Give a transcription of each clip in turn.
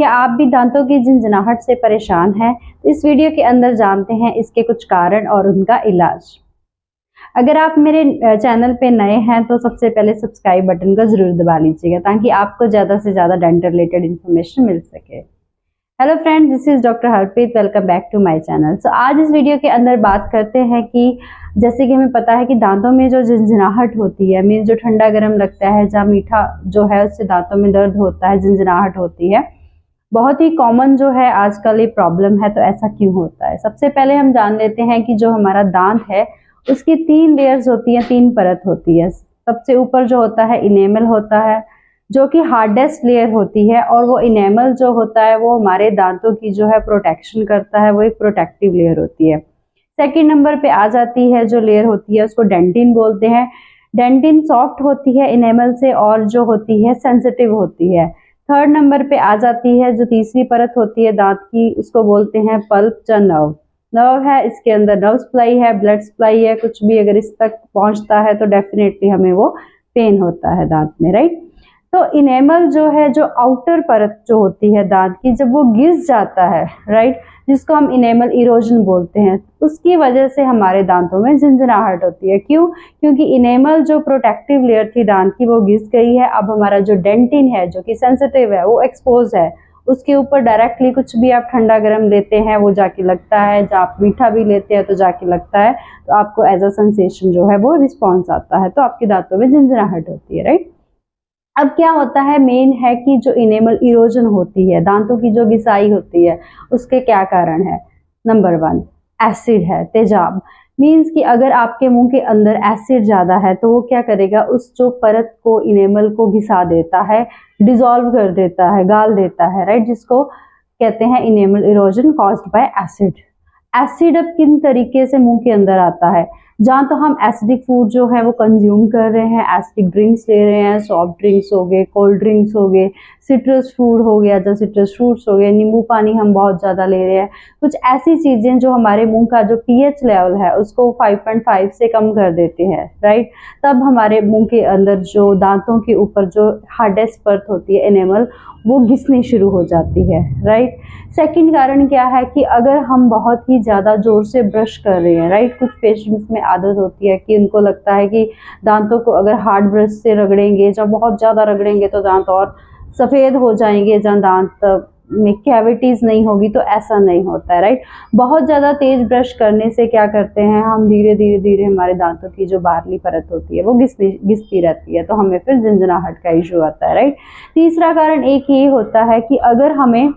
क्या आप भी दांतों की झंझनाहट से परेशान हैं? इस वीडियो के अंदर जानते हैं इसके कुछ कारण और उनका इलाज। अगर आप मेरे चैनल पे नए हैं तो सबसे पहले सब्सक्राइब बटन को जरूर दबा लीजिएगा ताकि आपको ज़्यादा से ज़्यादा डेंटल रिलेटेड इन्फॉर्मेशन मिल सके। Hello friends, this is doctor Harpreet. Welcome back to my channel. So आज इस वीडियो के अंदर बात करते हैं कि जैसे कि हमें पता है कि दांतों में जो झंझनाहट होती है, मीन्स जो ठंडा गर्म लगता है, जहाँ मीठा जो है उससे दांतों में दर्द होता है, झंझनाहट होती है, बहुत ही कॉमन जो है आजकल ये प्रॉब्लम है। तो ऐसा क्यों होता है? सबसे पहले हम जान लेते हैं कि जो हमारा दांत है उसकी 3 लेयर्स होती हैं, 3 परत होती है। सबसे ऊपर जो होता है इनेमल होता है, जो कि हार्डेस्ट लेयर होती है, और वो इनेमल जो होता है वो हमारे दांतों की जो है प्रोटेक्शन करता है, वो एक प्रोटेक्टिव लेयर होती है। सेकंड नंबर पे आ जाती है जो लेयर होती है उसको डेंटिन बोलते हैं। डेंटिन सॉफ्ट होती है इनेमल से और जो होती है सेंसिटिव होती है। थर्ड नंबर पे आ जाती है जो तीसरी परत होती है दांत की, उसको बोलते हैं पल्प या नर्व। नर्व है, इसके अंदर नर्व सप्लाई है, ब्लड सप्लाई है, कुछ भी अगर इस तक पहुंचता है तो डेफिनेटली हमें वो पेन होता है दांत में, राइट। तो इनेमल जो है, जो आउटर परत जो होती है दांत की, जब वो घिस जाता है, राइट, जिसको हम इनेमल इरोजन बोलते हैं, उसकी वजह से हमारे दांतों में झंझनाहट होती है। क्यों? क्योंकि इनेमल जो प्रोटेक्टिव लेयर थी दांत की वो घिस गई है। अब हमारा जो डेंटिन है जो कि सेंसिटिव है वो एक्सपोज है, उसके ऊपर डायरेक्टली कुछ भी आप ठंडा गर्म लेते हैं वो जाके लगता है, जब आप मीठा भी लेते हैं तो जाके लगता है, तो आपको एज अ सेंसेशन जो है वो रिस्पॉन्स आता है, तो आपके दांतों में झंझनाहट होती है, राइट। अब क्या होता है, मेन है कि जो इनेमल इरोजन होती है, दांतों की जो घिसाई होती है, उसके क्या कारण है? नंबर 1 एसिड है, तेजाब। मीन्स कि अगर आपके मुंह के अंदर एसिड ज़्यादा है तो वो क्या करेगा, उस जो परत को, इनेमल को घिसा देता है, डिसॉल्व कर देता है, गाल देता है, राइट, जिसको कहते हैं enamel erosion caused by acid. Acid अब किन तरीके से मुंह के अंदर आता है? जहाँ तो हम एसिडिक फूड जो है वो कंज्यूम कर रहे हैं, एसिडिक ड्रिंक्स ले रहे हैं, सॉफ्ट ड्रिंक्स हो गए, कोल्ड ड्रिंक्स हो गए, सिट्रस फूड हो गया, जैसे सिट्रस फ्रूट्स हो गए, नींबू पानी हम बहुत ज़्यादा ले रहे हैं, कुछ ऐसी चीज़ें जो हमारे मुंह का जो पीएच लेवल है उसको 5.5 से कम कर देते हैं, राइट। तब हमारे मुंह के अंदर जो दांतों के ऊपर जो हार्डेस्ट परत होती है इनेमल, वो घिसनी शुरू हो जाती है, राइट। सेकंड कारण क्या है कि अगर हम बहुत ही ज़्यादा ज़ोर से ब्रश कर रहे हैं, राइट, कुछ पेशेंट्स में आदत होती है कि उनको लगता है कि दांतों को अगर हार्ड ब्रश से रगड़ेंगे, जब बहुत ज़्यादा रगड़ेंगे तो दांत और सफ़ेद हो जाएंगे, जहाँ दांत में कैविटीज़ नहीं होगी, तो ऐसा नहीं होता है, राइट। बहुत ज़्यादा तेज़ ब्रश करने से क्या करते हैं हम, धीरे धीरे धीरे हमारे दांतों की जो बाहरली परत होती है वो घिसती रहती है, तो हमें फिर झंझनाहट का इशू आता है, राइट। तीसरा कारण एक ये होता है कि अगर हमें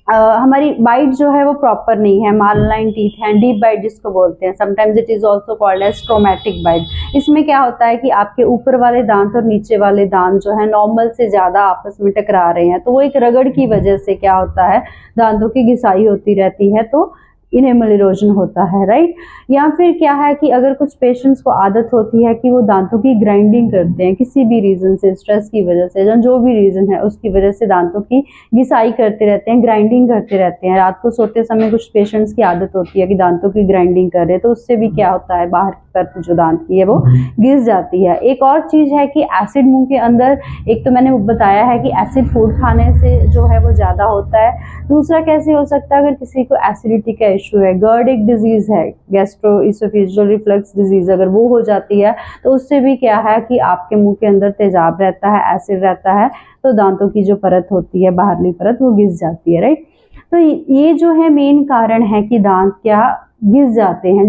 हमारी बाइट जो है वो प्रॉपर नहीं है, माललाइन टीथ हैं, डीप बाइट जिसको बोलते हैं, sometimes it is also called as traumatic bite. इसमें क्या होता है कि आपके ऊपर वाले दांत और नीचे वाले दांत जो है नॉर्मल से ज़्यादा आपस में टकरा रहे हैं, तो वो एक रगड़ की वजह से क्या होता है, दांतों की घिसाई होती रहती है, तो इनेमल इरोजन होता है, राइट। या फिर क्या है कि अगर कुछ पेशेंट्स को आदत होती है कि वो दांतों की ग्राइंडिंग करते हैं, किसी भी रीज़न से, स्ट्रेस की वजह से, जो भी रीज़न है उसकी वजह से दांतों की घिसाई करते रहते हैं, ग्राइंडिंग करते रहते हैं। रात को सोते समय कुछ पेशेंट्स की आदत होती है कि दांतों की ग्राइंडिंग कर रहे हैं, तो उससे भी क्या होता है, बाहर की परत जो दांत की है वो घिस जाती है। एक और चीज़ है कि एसिड मुंह के अंदर, एक तो मैंने बताया है कि एसिड फूड खाने से जो है वो ज़्यादा होता है। दूसरा कैसे हो सकता है, अगर किसी को एसिडिटी का इशू है, GERD एक डिजीज़ है, गैस्ट्रोइसोफेजियल रिफ्लक्स डिजीज़, अगर वो हो जाती है तो उससे भी क्या है कि आपके मुंह के अंदर तेजाब रहता है, एसिड रहता है, तो दांतों की जो परत होती है, बाहरली परत, वो घिस जाती है, राइट। तो ये जो है मेन कारण है कि दांत क्या घिस जाते हैं,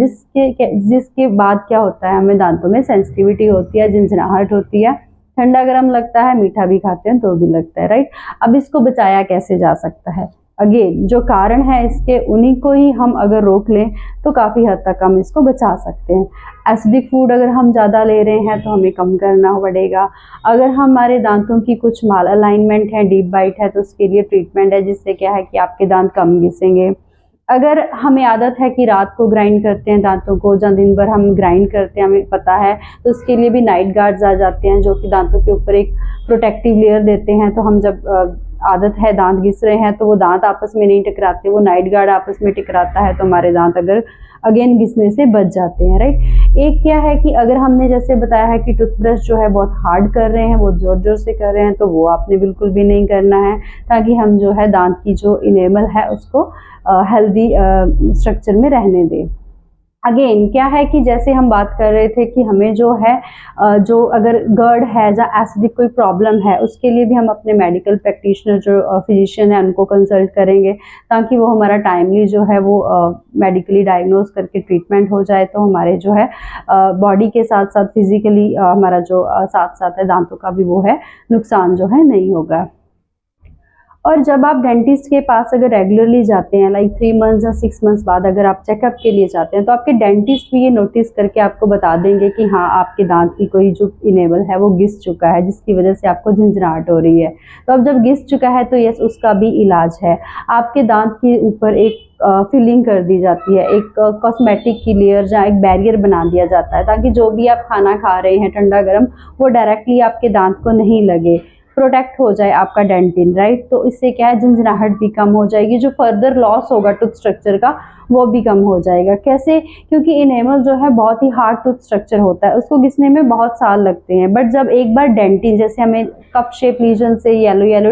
जिसके बाद क्या होता है, हमें दांतों में सेंसिटिविटी होती है, झंझनाहट होती है, ठंडा गर्म लगता है, मीठा भी खाते हैं तो भी लगता है, राइट। अब इसको बचाया कैसे जा सकता है? अगेन जो कारण है इसके, उन्हीं को ही हम अगर रोक लें तो काफ़ी हद तक हम इसको बचा सकते हैं। एसिडिक फूड अगर हम ज़्यादा ले रहे हैं तो हमें कम करना पड़ेगा। अगर हमारे दांतों की कुछ माल अलाइनमेंट है, डीप बाइट है, तो उसके लिए ट्रीटमेंट है, जिससे क्या है कि आपके दांत कम घिसेंगे। अगर हमें आदत है कि रात को ग्राइंड करते हैं दांतों को, जहाँ दिन भर हम ग्राइंड करते हैं, हमें पता है, तो उसके लिए भी नाइट गार्ड्स आ जाते हैं जो कि दांतों के ऊपर एक प्रोटेक्टिव लेयर देते हैं। तो हम जब आदत है, दांत घिस रहे हैं तो वो दांत आपस में नहीं टकराते, वो नाइट गार्ड आपस में टकराता है तो हमारे दांत अगर अगेन घिसने से बच जाते हैं, राइट। एक क्या है कि अगर हमने जैसे बताया है कि टूथब्रश जो है बहुत हार्ड कर रहे हैं, बहुत जोर जोर से कर रहे हैं, तो वो आपने बिल्कुल भी नहीं करना है, ताकि हम जो है दांत की जो इनेमल है उसको हेल्दी स्ट्रक्चर में रहने दें। अगेन क्या है कि जैसे हम बात कर रहे थे कि हमें जो है जो अगर गर्ड है या एसिडिक कोई प्रॉब्लम है, उसके लिए भी हम अपने मेडिकल प्रैक्टिशनर जो फिजिशियन है उनको कंसल्ट करेंगे, ताकि वो हमारा टाइमली जो है वो मेडिकली डायग्नोज करके ट्रीटमेंट हो जाए, तो हमारे जो है बॉडी के साथ साथ फिजिकली हमारा जो साथ साथ है दांतों का भी वो है नुकसान जो है नहीं होगा। और जब आप डेंटिस्ट के पास अगर रेगुलरली जाते हैं, लाइक 3 मंथ्स या 6 मंथ्स बाद अगर आप चेकअप के लिए जाते हैं, तो आपके डेंटिस्ट भी ये नोटिस करके आपको बता देंगे कि हाँ, आपके दांत की कोई जो इनेबल है वो घिस चुका है, जिसकी वजह से आपको झंझनाहट हो रही है। तो अब जब घिस चुका है तो यस, उसका भी इलाज है। आपके दांत के ऊपर एक फिलिंग कर दी जाती है, एक कॉस्मेटिक की लेयर या एक बैरियर बना दिया जाता है, ताकि जो भी आप खाना खा रहे हैं ठंडा गर्म, वो डायरेक्टली आपके दांत को नहीं लगे, प्रोटेक्ट हो जाए आपका डेंटिन, राइट। तो इससे क्या है, झंझनाहट भी कम हो जाएगी, जो फर्दर लॉस होगा टूथ स्ट्रक्चर का वो भी कम हो जाएगा। कैसे? क्योंकि इनेमल जो है बहुत ही हार्ड टूथ स्ट्रक्चर होता है, उसको घिसने में बहुत साल लगते हैं, बट जब एक बार डेंटिन, जैसे हमें कप शेप लीजन से येलो येलो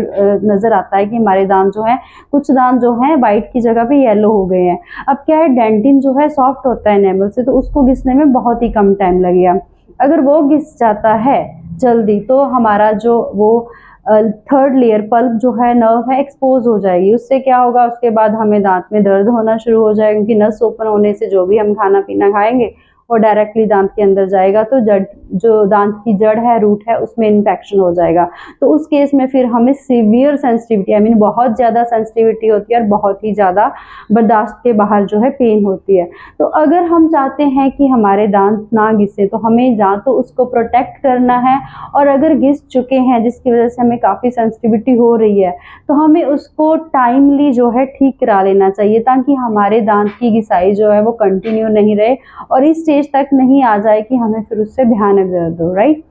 नजर आता है कि हमारे दांत जो है, कुछ दांत जो है वाइट की जगह पे येलो हो गए हैं। अब क्या है, डेंटिन जो है सॉफ्ट होता है इनेमल से, तो उसको घिसने में बहुत ही कम टाइम लगेगा। अगर वो घिस जाता है जल्दी, तो हमारा जो वो थर्ड लेयर पल्प जो है, नर्व है, एक्सपोज हो जाएगी। उससे क्या होगा, उसके बाद हमें दांत में दर्द होना शुरू हो जाएगा, क्योंकि नस ओपन होने से जो भी हम खाना पीना खाएंगे वो डायरेक्टली दांत के अंदर जाएगा, तो जो दांत की जड़ है, रूट है, उसमें इन्फेक्शन हो जाएगा। तो उस केस में फिर हमें सीवियर सेंसिटिविटी, आई मीन बहुत ज़्यादा सेंसिटिविटी होती है और बहुत ही ज़्यादा बर्दाश्त के बाहर जो है पेन होती है। तो अगर हम चाहते हैं कि हमारे दांत ना घिसे, तो हमें या तो उसको प्रोटेक्ट करना है, और अगर घिस चुके हैं जिसकी वजह से हमें काफ़ी सेंसिटिविटी हो रही है, तो हमें उसको टाइमली जो है ठीक करा लेना चाहिए, ताकि हमारे दांत की घिसाई जो है वो कंटिन्यू नहीं रहे और इस स्टेज तक नहीं आ जाए कि हमें फिर उससे भयानक दर्द हो, right.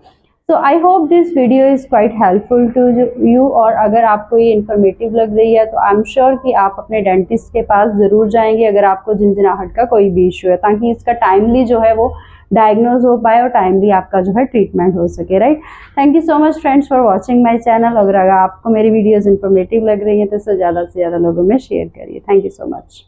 So I hope this video is quite helpful to you, और अगर आपको ये इन्फॉर्मेटिव लग रही है तो आई एम श्योर कि आप अपने डेंटिस्ट के पास ज़रूर जाएंगे अगर आपको झंझनाहट का कोई भी इशू है, ताकि इसका टाइमली जो है वो डायग्नोज हो पाए और टाइमली आपका जो है ट्रीटमेंट हो सके, right. Thank you so much friends for watching my channel. अगर आपको मेरी वीडियोज़ इन्फॉर्मेटिव लग रही है तो इसे ज़्यादा से ज़्यादा लोगों में शेयर करिए। Thank you so much.